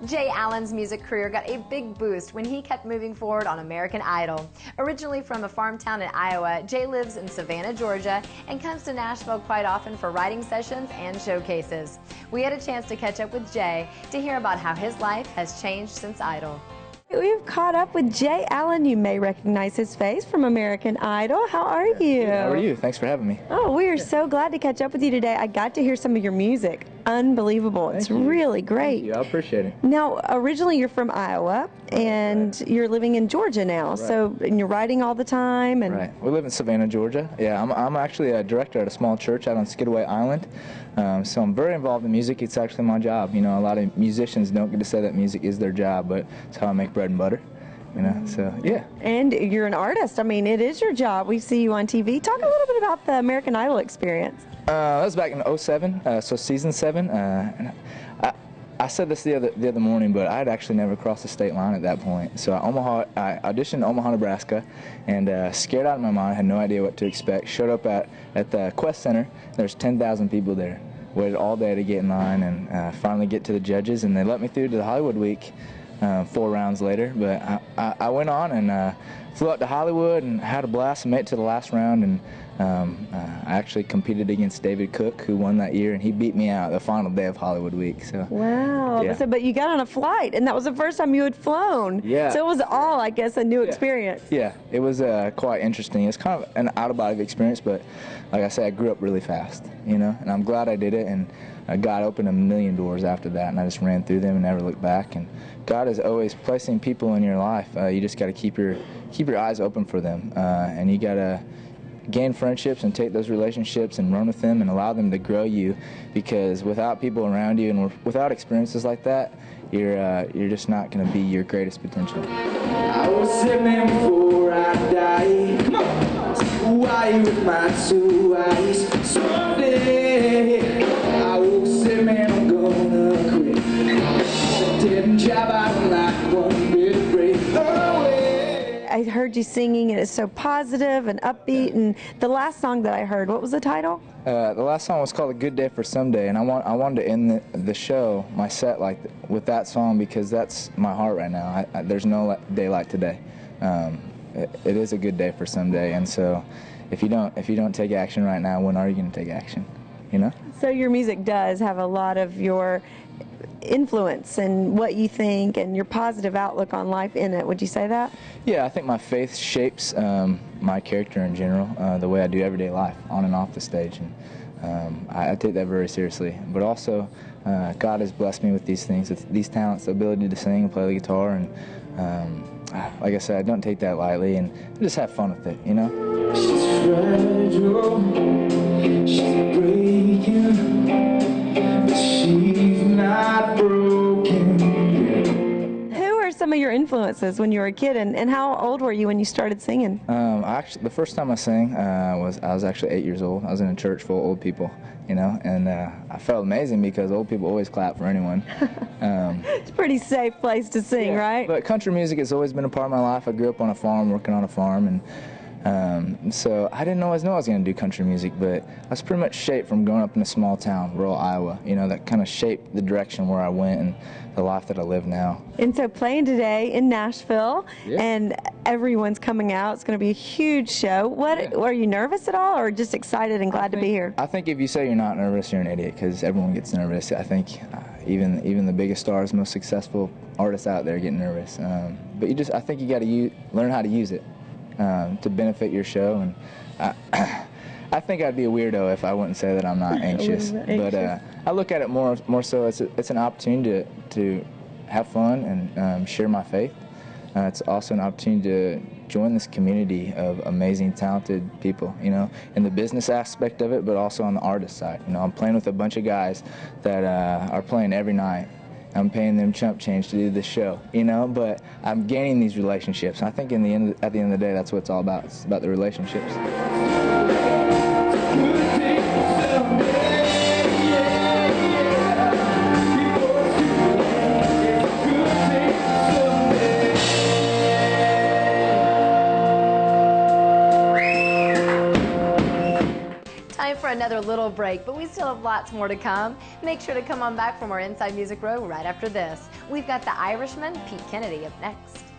Jay Allen's music career got a big boost when he kept moving forward on American Idol. Originally from a farm town in Iowa, Jay lives in Savannah, Georgia, and comes to Nashville quite often for writing sessions and showcases. We had a chance to catch up with Jay to hear about how his life has changed since Idol. We've caught up with Jay Allen. You may recognize his face from American Idol. How are you? How are you? Thanks for having me. Oh, we are so glad to catch up with you today. I got to hear some of your music. Unbelievable. It's really great. Thank you. I appreciate it. Now, originally you're from Iowa, and you're living in Georgia now. Right. So, and you're writing all the time. And right. We live in Savannah, Georgia. Yeah, I'm actually a director at a small church out on Skidaway Island. So I'm very involved in music. It's actually my job. You know, a lot of musicians don't get to say that music is their job, but it's how I make bread and butter. You know, so yeah. And you're an artist. I mean, it is your job. We see you on TV. Talk a little bit about the American Idol experience. That was back in '07, so season 7. And I said this the other morning, but I had actually never crossed the state line at that point. So I auditioned in Omaha, Nebraska, and scared out of my mind, had no idea what to expect. Showed up at the Quest Center. There's 10,000 people there. Waited all day to get in line, and finally get to the judges, and they let me through to the Hollywood week 4 rounds later. But I went on and flew out to Hollywood and had a blast and made it to the last round, and I actually competed against David Cook, who won that year, and he beat me out the final day of Hollywood week. So wow. Yeah. So, but you got on a flight, and that was the first time you had flown. Yeah. So it was all, I guess, a new experience. Yeah, it was quite interesting. It's kind of an out-of-body experience, but like I said, I grew up really fast, you know, and I'm glad I did it, and God opened a million doors after that, and I just ran through them and never looked back. And God is always placing people in your life. You just got to keep your eyes open for them, and you got to gain friendships and take those relationships and run with them and allow them to grow you, because without people around you and without experiences like that, you're just not going to be your greatest potential. I was sitting before I die. Come on, why with my 2 eyes? Someday I will say, man, I'm gonna quit. Didn't job, I don't like one bit break away. I heard you singing, and it's so positive and upbeat. And the last song that I heard, what was the title? The last song was called "A Good Day for Someday," and I wanted to end the show, my set, with that song, because that's my heart right now. There's no day like today. It is a good day for someday, and so if you don't take action right now, when are you going to take action? You know. So your music does have a lot of your influence and what you think and your positive outlook on life in it. Would you say that? Yeah, I think my faith shapes my character in general, the way I do everyday life, on and off the stage, and I take that very seriously. But also, God has blessed me with these things, with these talents, the ability to sing and play the guitar, and like I said, I don't take that lightly, and just have fun with it, you know? She's fragile, she's breaking, but she's not broken. Who are some of your influences when you were a kid, and how old were you when you started singing? Actually, the first time I sang I was actually 8 years old. I was in a church full of old people, you know, and I felt amazing because old people always clap for anyone. It's a pretty safe place to sing, right? But country music has always been a part of my life. I grew up on a farm, working on a farm, and so I didn't always know I was going to do country music, but I was pretty much shaped from growing up in a small town, rural Iowa. You know, that kind of shaped the direction where I went and the life that I live now. And so playing today in Nashville, and everyone's coming out. It's going to be a huge show. Are you nervous at all, or just excited and glad to be here? I think if you say you're not nervous, you're an idiot, because everyone gets nervous. I think even the biggest stars, most successful artists out there get nervous. But I think you got to learn how to use it to benefit your show. And I think I'd be a weirdo if I wouldn't say that I'm not anxious. But I look at it more so it's an opportunity to have fun and share my faith. It's also an opportunity to join this community of amazing, talented people, you know, in the business aspect of it, but also on the artist side. You know, I'm playing with a bunch of guys that are playing every night. I'm paying them chump change to do this show, you know, but I'm gaining these relationships. And I think at the end of the day, that's what it's all about. It's about the relationships. Time for another another little break, but we still have lots more to come. Make sure to come on back for more Inside Music Row right after this. We've got the Irishman, Pete Kennedy, up next.